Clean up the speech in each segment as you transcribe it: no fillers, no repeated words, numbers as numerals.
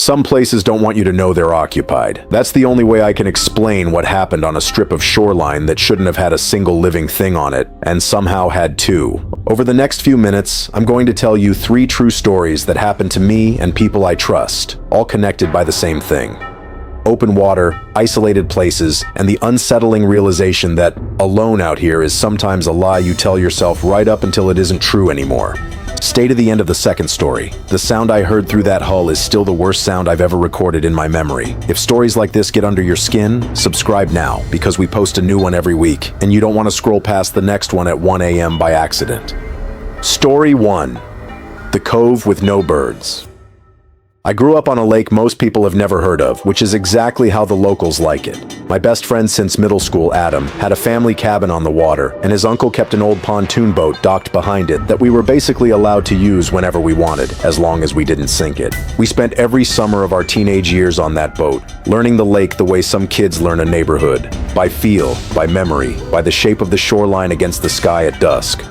Some places don't want you to know they're occupied. That's the only way I can explain what happened on a strip of shoreline that shouldn't have had a single living thing on it, and somehow had two. Over the next few minutes, I'm going to tell you 3 true stories that happened to me and people I trust, all connected by the same thing. Open water, isolated places, and the unsettling realization that alone out here is sometimes a lie you tell yourself right up until it isn't true anymore. Stay to the end of the second story. The sound I heard through that hull is still the worst sound I've ever recorded in my memory. If stories like this get under your skin, subscribe now, because we post a new one every week, and you don't want to scroll past the next one at 1 a.m. by accident. Story 1. The Cove with No Birds. I grew up on a lake most people have never heard of, which is exactly how the locals like it. My best friend since middle school, Adam, had a family cabin on the water, and his uncle kept an old pontoon boat docked behind it that we were basically allowed to use whenever we wanted, as long as we didn't sink it. We spent every summer of our teenage years on that boat, learning the lake the way some kids learn a neighborhood, by feel, by memory, by the shape of the shoreline against the sky at dusk.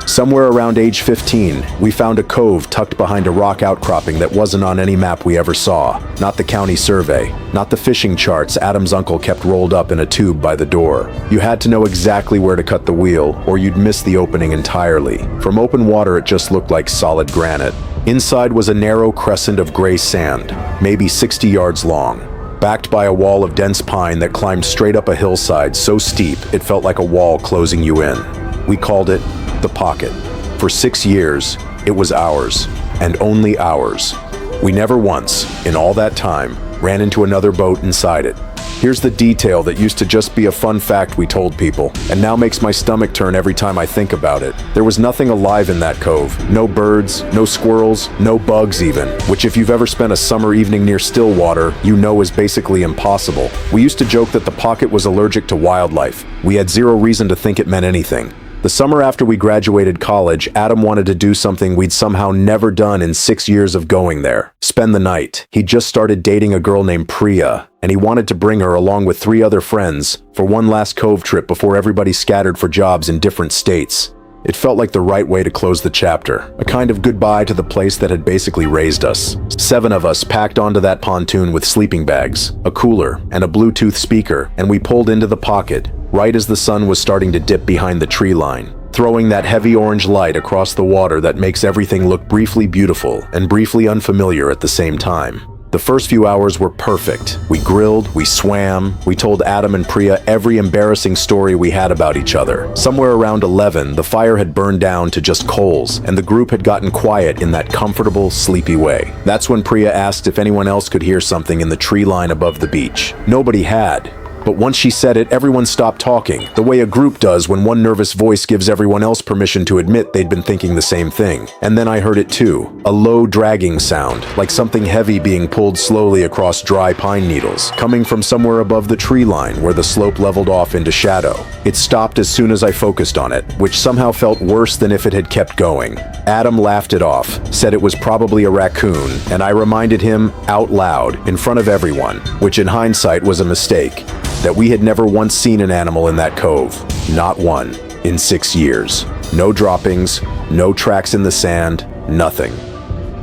Somewhere around age 15, we found a cove tucked behind a rock outcropping that wasn't on any map we ever saw. Not the county survey, not the fishing charts Adam's uncle kept rolled up in a tube by the door. You had to know exactly where to cut the wheel, or you'd miss the opening entirely. From open water, it just looked like solid granite. Inside was a narrow crescent of gray sand, maybe 60 yards long, backed by a wall of dense pine that climbed straight up a hillside so steep it felt like a wall closing you in. We called it the Pocket. For 6 years, it was ours, and only ours. We never once, in all that time, ran into another boat inside it. Here's the detail that used to just be a fun fact we told people, and now makes my stomach turn every time I think about it. There was nothing alive in that cove. No birds, no squirrels, no bugs even, which if you've ever spent a summer evening near still water, you know is basically impossible. We used to joke that the Pocket was allergic to wildlife. We had zero reason to think it meant anything. The summer after we graduated college, Adam wanted to do something we'd somehow never done in 6 years of going there. Spend the night. He'd just started dating a girl named Priya, and he wanted to bring her along with 3 other friends for one last cove trip before everybody scattered for jobs in different states. It felt like the right way to close the chapter, a kind of goodbye to the place that had basically raised us. 7 of us packed onto that pontoon with sleeping bags, a cooler, and a Bluetooth speaker, and we pulled into the Pocket, right as the sun was starting to dip behind the tree line, throwing that heavy orange light across the water that makes everything look briefly beautiful and briefly unfamiliar at the same time. The first few hours were perfect. We grilled, we swam, we told Adam and Priya every embarrassing story we had about each other. Somewhere around 11, the fire had burned down to just coals, and the group had gotten quiet in that comfortable, sleepy way. That's when Priya asked if anyone else could hear something in the tree line above the beach. Nobody had. But once she said it, everyone stopped talking, the way a group does when one nervous voice gives everyone else permission to admit they'd been thinking the same thing. And then I heard it too, a low dragging sound, like something heavy being pulled slowly across dry pine needles, coming from somewhere above the tree line where the slope leveled off into shadow. It stopped as soon as I focused on it, which somehow felt worse than if it had kept going. Adam laughed it off, said it was probably a raccoon, and I reminded him out loud, in front of everyone, which in hindsight was a mistake, that we had never once seen an animal in that cove. Not one. In 6 years. No droppings, no tracks in the sand, nothing.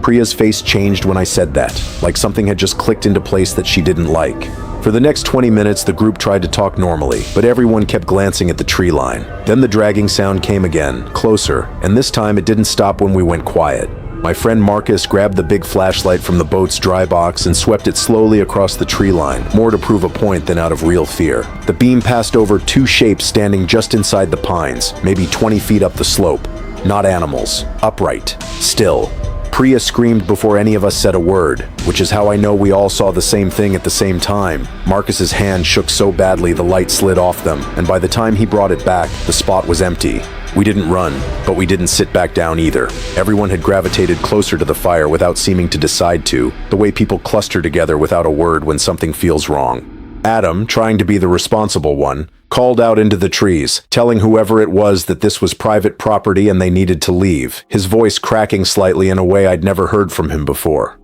Priya's face changed when I said that, like something had just clicked into place that she didn't like. For the next 20 minutes, the group tried to talk normally, but everyone kept glancing at the tree line. Then the dragging sound came again, closer, and this time it didn't stop when we went quiet. My friend Marcus grabbed the big flashlight from the boat's dry box and swept it slowly across the tree line, more to prove a point than out of real fear. The beam passed over 2 shapes standing just inside the pines, maybe 20 feet up the slope. Not animals. Upright. Still. Priya screamed before any of us said a word, which is how I know we all saw the same thing at the same time. Marcus's hand shook so badly the light slid off them, and by the time he brought it back, the spot was empty. We didn't run, but we didn't sit back down either. Everyone had gravitated closer to the fire without seeming to decide to, the way people cluster together without a word when something feels wrong. Adam, trying to be the responsible one, called out into the trees, telling whoever it was that this was private property and they needed to leave, his voice cracking slightly in a way I'd never heard from him before.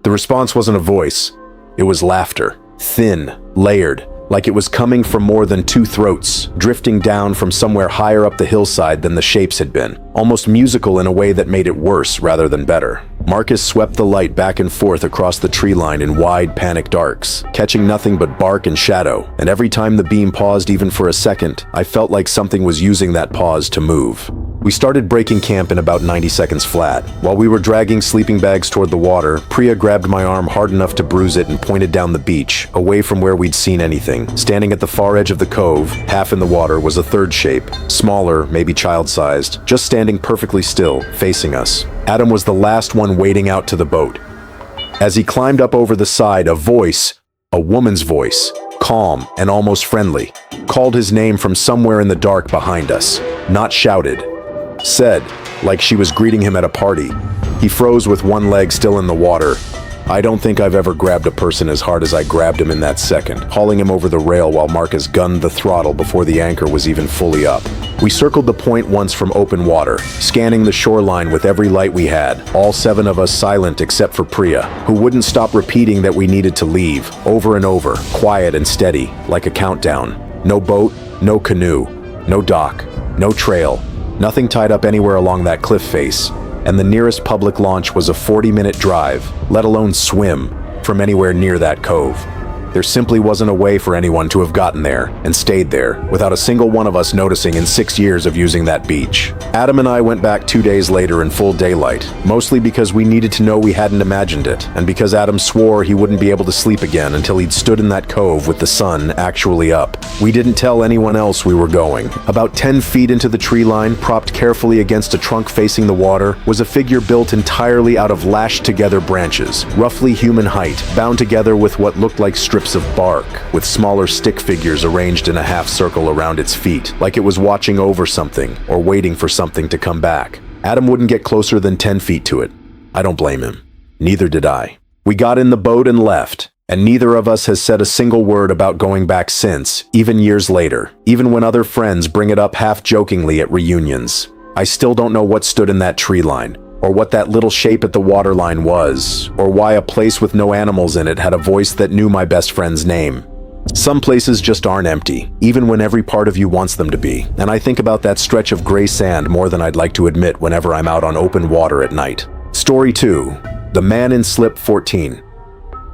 The response wasn't a voice. It was laughter. Thin, layered, like it was coming from more than 2 throats, drifting down from somewhere higher up the hillside than the shapes had been, almost musical in a way that made it worse rather than better. Marcus swept the light back and forth across the tree line in wide, panicked arcs, catching nothing but bark and shadow, and every time the beam paused even for a second, I felt like something was using that pause to move. We started breaking camp in about 90 seconds flat. While we were dragging sleeping bags toward the water, Priya grabbed my arm hard enough to bruise it and pointed down the beach, away from where we'd seen anything. Standing at the far edge of the cove, half in the water, was a third shape, smaller, maybe child-sized, just standing perfectly still, facing us. Adam was the last one wading out to the boat. As he climbed up over the side, a voice, a woman's voice, calm and almost friendly, called his name from somewhere in the dark behind us. Not shouted. Said, like she was greeting him at a party. He froze with one leg still in the water. I don't think I've ever grabbed a person as hard as I grabbed him in that second, hauling him over the rail while Marcus gunned the throttle before the anchor was even fully up. We circled the point once from open water, scanning the shoreline with every light we had, all 7 of us silent except for Priya, who wouldn't stop repeating that we needed to leave, over and over, quiet and steady, like a countdown. No boat, no canoe, no dock, no trail, nothing tied up anywhere along that cliff face, and the nearest public launch was a 40-minute drive, let alone swim, from anywhere near that cove. There simply wasn't a way for anyone to have gotten there and stayed there without a single one of us noticing in 6 years of using that beach. Adam and I went back 2 days later in full daylight, mostly because we needed to know we hadn't imagined it, and because Adam swore he wouldn't be able to sleep again until he'd stood in that cove with the sun actually up. We didn't tell anyone else we were going. About 10 feet into the tree line, propped carefully against a trunk facing the water, was a figure built entirely out of lashed-together branches, roughly human height, bound together with what looked like strips of bark, with smaller stick figures arranged in a half circle around its feet, like it was watching over something or waiting for something to come back. Adam wouldn't get closer than 10 feet to it. I don't blame him. Neither did I. We got in the boat and left, and neither of us has said a single word about going back since, even years later, even when other friends bring it up half-jokingly at reunions. I still don't know what stood in that tree line, or what that little shape at the waterline was, or why a place with no animals in it had a voice that knew my best friend's name. Some places just aren't empty, even when every part of you wants them to be, and I think about that stretch of gray sand more than I'd like to admit whenever I'm out on open water at night. Story 2. The Man in Slip 14.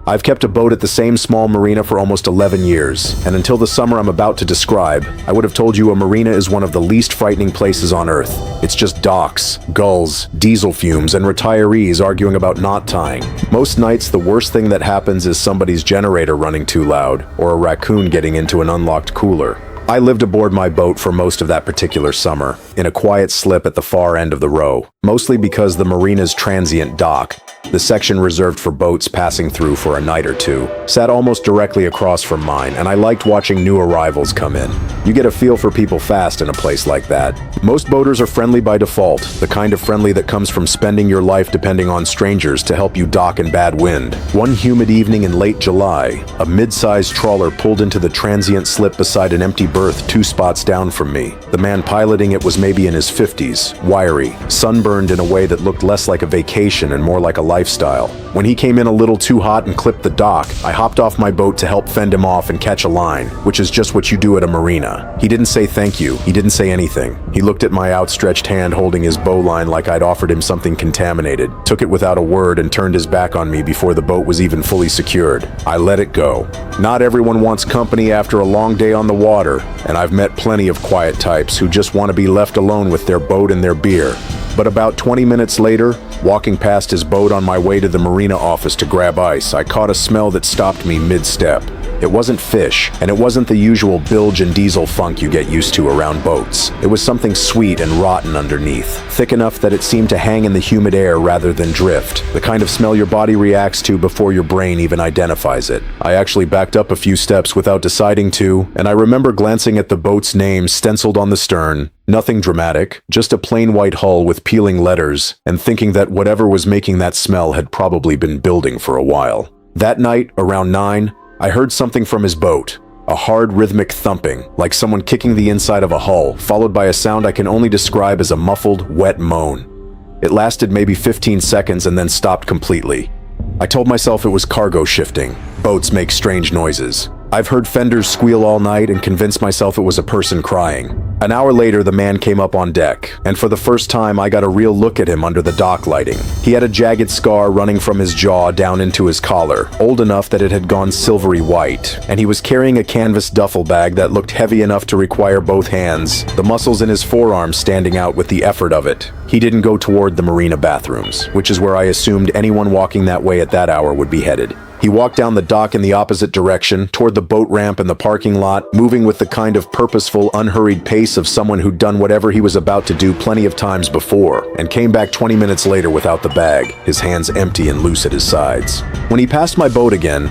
I've kept a boat at the same small marina for almost 11 years, and until the summer I'm about to describe, I would have told you a marina is one of the least frightening places on Earth. It's just docks, gulls, diesel fumes, and retirees arguing about knot tying. Most nights, the worst thing that happens is somebody's generator running too loud, or a raccoon getting into an unlocked cooler. I lived aboard my boat for most of that particular summer, in a quiet slip at the far end of the row, mostly because the marina's transient dock, the section reserved for boats passing through for a night or two, sat almost directly across from mine, and I liked watching new arrivals come in. You get a feel for people fast in a place like that. Most boaters are friendly by default, the kind of friendly that comes from spending your life depending on strangers to help you dock in bad wind. One humid evening in late July, a mid-sized trawler pulled into the transient slip beside an empty berth 2 spots down from me. The man piloting it was maybe in his 50s, wiry, sunburned in a way that looked less like a vacation and more like a lifestyle. When he came in a little too hot and clipped the dock, I hopped off my boat to help fend him off and catch a line, which is just what you do at a marina. He didn't say thank you. He didn't say anything. He looked at my outstretched hand holding his bowline like I'd offered him something contaminated, took it without a word, and turned his back on me before the boat was even fully secured. I let it go. Not everyone wants company after a long day on the water, and I've met plenty of quiet types who just want to be left alone with their boat and their beer. But about 20 minutes later, walking past his boat on my way to the marina office to grab ice, I caught a smell that stopped me mid-step. It wasn't fish, and it wasn't the usual bilge and diesel funk you get used to around boats. It was something sweet and rotten underneath, thick enough that it seemed to hang in the humid air rather than drift, the kind of smell your body reacts to before your brain even identifies it. I actually backed up a few steps without deciding to, and I remember glancing at the boat's name stenciled on the stern. Nothing dramatic, just a plain white hull with peeling letters, and thinking that whatever was making that smell had probably been building for a while. That night, around 9, I heard something from his boat, a hard rhythmic thumping, like someone kicking the inside of a hull, followed by a sound I can only describe as a muffled, wet moan. It lasted maybe 15 seconds and then stopped completely. I told myself it was cargo shifting. Boats make strange noises. I've heard fenders squeal all night and convinced myself it was a person crying. An hour later, the man came up on deck, and for the first time, I got a real look at him under the dock lighting. He had a jagged scar running from his jaw down into his collar, old enough that it had gone silvery white, and he was carrying a canvas duffel bag that looked heavy enough to require both hands, the muscles in his forearms standing out with the effort of it. He didn't go toward the marina bathrooms, which is where I assumed anyone walking that way at that hour would be headed. He walked down the dock in the opposite direction, toward the boat ramp and the parking lot, moving with the kind of purposeful, unhurried pace of someone who'd done whatever he was about to do plenty of times before, and came back 20 minutes later without the bag, his hands empty and loose at his sides. When he passed my boat again,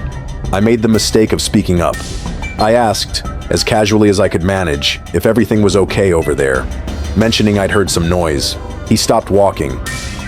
I made the mistake of speaking up. I asked, as casually as I could manage, if everything was okay over there, mentioning I'd heard some noise. He stopped walking.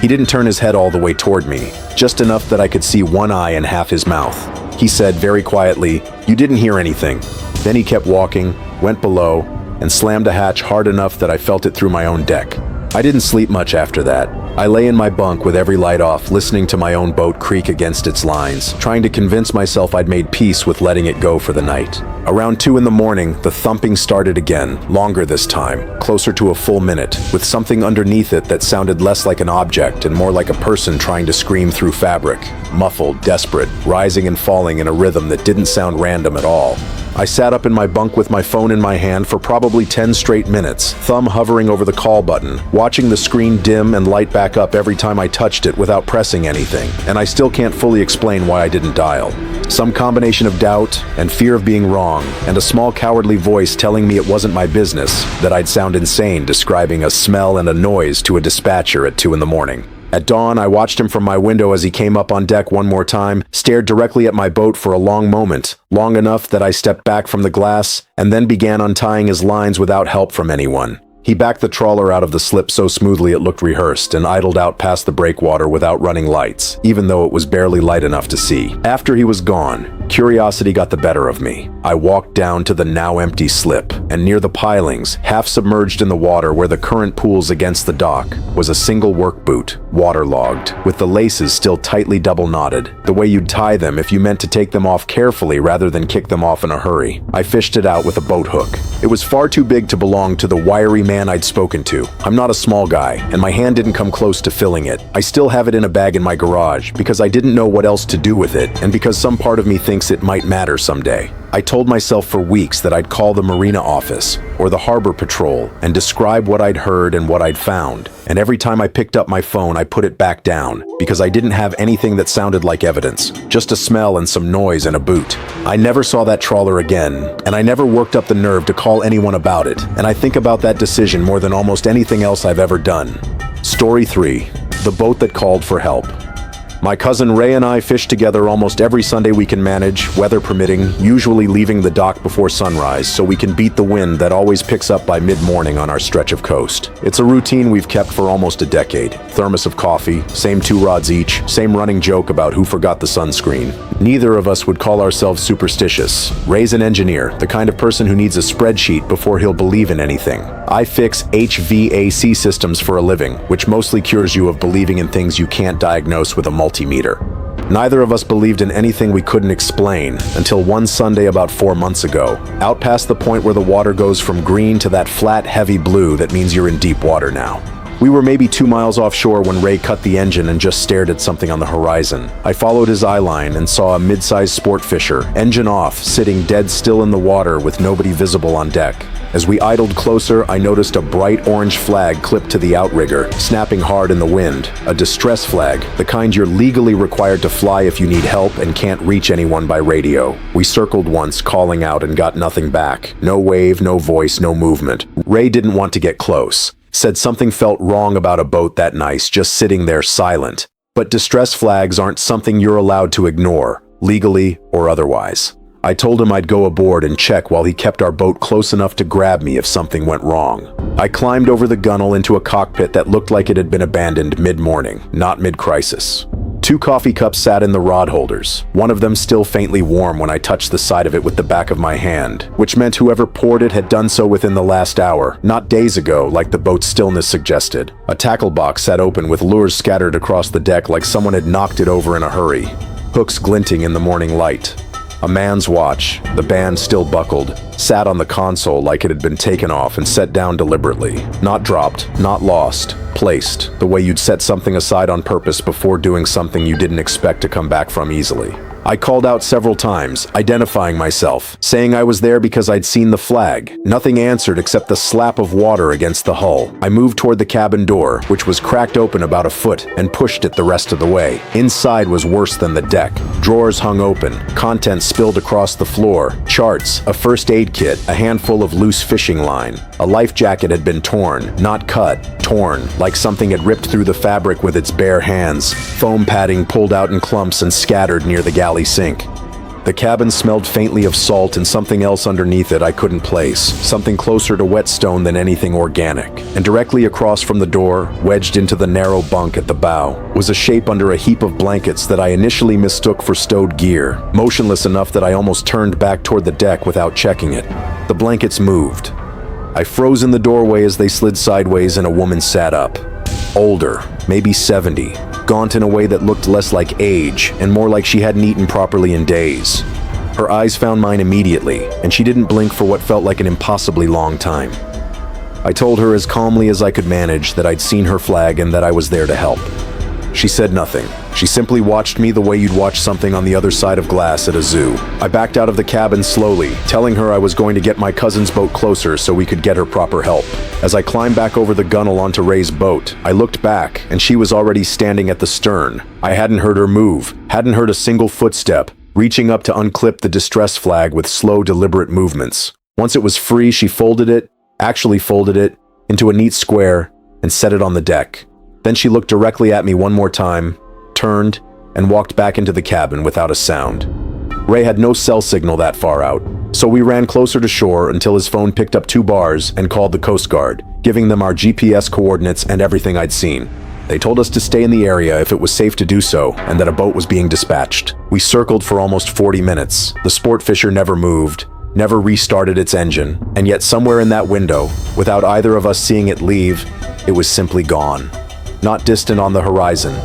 He didn't turn his head all the way toward me, just enough that I could see one eye and half his mouth. He said very quietly, "You didn't hear anything." Then he kept walking, went below, and slammed a hatch hard enough that I felt it through my own deck. I didn't sleep much after that. I lay in my bunk with every light off, listening to my own boat creak against its lines, trying to convince myself I'd made peace with letting it go for the night. Around 2 in the morning, the thumping started again, longer this time, closer to a full minute, with something underneath it that sounded less like an object and more like a person trying to scream through fabric, muffled, desperate, rising and falling in a rhythm that didn't sound random at all. I sat up in my bunk with my phone in my hand for probably 10 straight minutes, thumb hovering over the call button, watching the screen dim and light back up every time I touched it without pressing anything, and I still can't fully explain why I didn't dial. Some combination of doubt and fear of being wrong, and a small cowardly voice telling me it wasn't my business, that I'd sound insane describing a smell and a noise to a dispatcher at 2 in the morning. At dawn, I watched him from my window as he came up on deck one more time, stared directly at my boat for a long moment, long enough that I stepped back from the glass, and then began untying his lines without help from anyone. He backed the trawler out of the slip so smoothly it looked rehearsed and idled out past the breakwater without running lights, even though it was barely light enough to see. After he was gone, curiosity got the better of me. I walked down to the now empty slip, and near the pilings, half submerged in the water where the current pools against the dock, was a single work boot, waterlogged, with the laces still tightly double knotted, the way you'd tie them if you meant to take them off carefully rather than kick them off in a hurry. I fished it out with a boat hook. It was far too big to belong to the wiry man I'd spoken to. I'm not a small guy, and my hand didn't come close to filling it. I still have it in a bag in my garage because I didn't know what else to do with it, and because some part of me thinks it might matter someday. I told myself for weeks that I'd call the marina office or the harbor patrol and describe what I'd heard and what I'd found. And every time I picked up my phone, I put it back down because I didn't have anything that sounded like evidence, just a smell and some noise and a boot. I never saw that trawler again, and I never worked up the nerve to call anyone about it. And I think about that decision more than almost anything else I've ever done. Story 3: The boat that called for help. My cousin Ray and I fish together almost every Sunday we can manage, weather permitting, usually leaving the dock before sunrise so we can beat the wind that always picks up by mid-morning on our stretch of coast. It's a routine we've kept for almost a decade. Thermos of coffee, same 2 rods each, same running joke about who forgot the sunscreen. Neither of us would call ourselves superstitious. Ray's an engineer, the kind of person who needs a spreadsheet before he'll believe in anything. I fix HVAC systems for a living, which mostly cures you of believing in things you can't diagnose with a multimeter. Neither of us believed in anything we couldn't explain until one Sunday about 4 months ago, out past the point where the water goes from green to that flat, heavy blue that means you're in deep water now. We were maybe 2 miles offshore when Ray cut the engine and just stared at something on the horizon. I followed his eye line and saw a mid-sized sport fisher, engine off, sitting dead still in the water with nobody visible on deck. As we idled closer, I noticed a bright orange flag clipped to the outrigger, snapping hard in the wind. A distress flag, the kind you're legally required to fly if you need help and can't reach anyone by radio. We circled once, calling out, and got nothing back. No wave, no voice, no movement. Ray didn't want to get close. Said something felt wrong about a boat that nice, just sitting there silent. But distress flags aren't something you're allowed to ignore, legally or otherwise. I told him I'd go aboard and check while he kept our boat close enough to grab me if something went wrong. I climbed over the gunwale into a cockpit that looked like it had been abandoned mid-morning, not mid-crisis. 2 coffee cups sat in the rod holders, one of them still faintly warm when I touched the side of it with the back of my hand, which meant whoever poured it had done so within the last hour, not days ago like the boat's stillness suggested. A tackle box sat open with lures scattered across the deck like someone had knocked it over in a hurry, hooks glinting in the morning light. A man's watch, the band still buckled, sat on the console like it had been taken off and set down deliberately. Not dropped, not lost, placed, the way you'd set something aside on purpose before doing something you didn't expect to come back from easily. I called out several times, identifying myself, saying I was there because I'd seen the flag. Nothing answered except the slap of water against the hull. I moved toward the cabin door, which was cracked open about a foot, and pushed it the rest of the way. Inside was worse than the deck. Drawers hung open, contents spilled across the floor, charts, a first aid kit, a handful of loose fishing line. A life jacket had been torn, not cut, torn, like something had ripped through the fabric with its bare hands. Foam padding pulled out in clumps and scattered near the galley sink. The cabin smelled faintly of salt and something else underneath it I couldn't place, something closer to whetstone than anything organic. And directly across from the door, wedged into the narrow bunk at the bow, was a shape under a heap of blankets that I initially mistook for stowed gear, motionless enough that I almost turned back toward the deck without checking it. The blankets moved. I froze in the doorway as they slid sideways and a woman sat up. Older, maybe 70, gaunt in a way that looked less like age and more like she hadn't eaten properly in days. Her eyes found mine immediately, and she didn't blink for what felt like an impossibly long time. I told her as calmly as I could manage that I'd seen her flag and that I was there to help. She said nothing. She simply watched me the way you'd watch something on the other side of glass at a zoo. I backed out of the cabin slowly, telling her I was going to get my cousin's boat closer so we could get her proper help. As I climbed back over the gunwale onto Ray's boat, I looked back, and she was already standing at the stern. I hadn't heard her move, hadn't heard a single footstep, reaching up to unclip the distress flag with slow, deliberate movements. Once it was free, she folded it, into a neat square, and set it on the deck. Then she looked directly at me one more time, turned, and walked back into the cabin without a sound. Ray had no cell signal that far out, so we ran closer to shore until his phone picked up 2 bars and called the Coast Guard, giving them our GPS coordinates and everything I'd seen. They told us to stay in the area if it was safe to do so, and that a boat was being dispatched. We circled for almost 40 minutes. The sport fisher never moved, never restarted its engine, and yet somewhere in that window, without either of us seeing it leave, it was simply gone. Not distant on the horizon.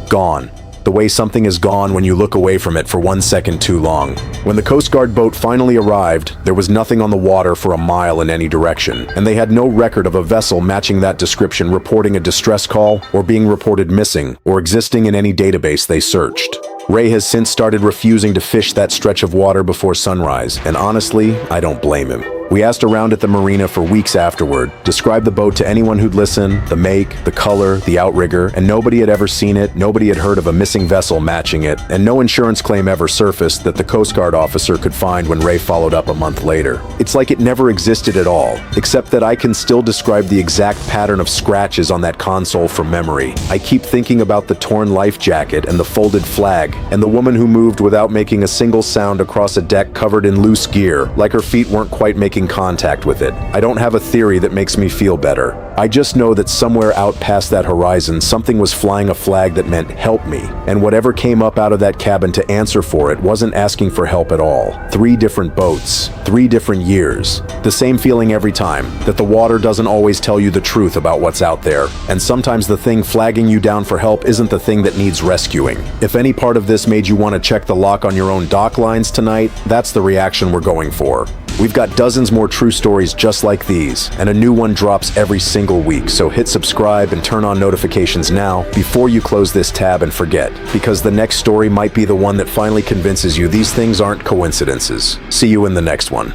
Gone. The way something is gone when you look away from it for 1 second too long. When the Coast Guard boat finally arrived, there was nothing on the water for a mile in any direction, and they had no record of a vessel matching that description reporting a distress call or being reported missing or existing in any database they searched. Ray has since started refusing to fish that stretch of water before sunrise, and honestly, I don't blame him. We asked around at the marina for weeks afterward, described the boat to anyone who'd listen, the make, the color, the outrigger, and nobody had ever seen it, nobody had heard of a missing vessel matching it, and no insurance claim ever surfaced that the Coast Guard officer could find when Ray followed up a month later. It's like it never existed at all, except that I can still describe the exact pattern of scratches on that console from memory. I keep thinking about the torn life jacket and the folded flag, and the woman who moved without making a single sound across a deck covered in loose gear, like her feet weren't quite making contact with it. I don't have a theory that makes me feel better. I just know that somewhere out past that horizon, something was flying a flag that meant help me, and whatever came up out of that cabin to answer for it wasn't asking for help at all. 3 different boats, 3 different years. The same feeling every time, that the water doesn't always tell you the truth about what's out there, and sometimes the thing flagging you down for help isn't the thing that needs rescuing. If any part of this made you want to check the lock on your own dock lines tonight, that's the reaction we're going for. We've got dozens more true stories just like these, and a new one drops every single week, so hit subscribe and turn on notifications now before you close this tab and forget, because the next story might be the one that finally convinces you these things aren't coincidences. See you in the next one.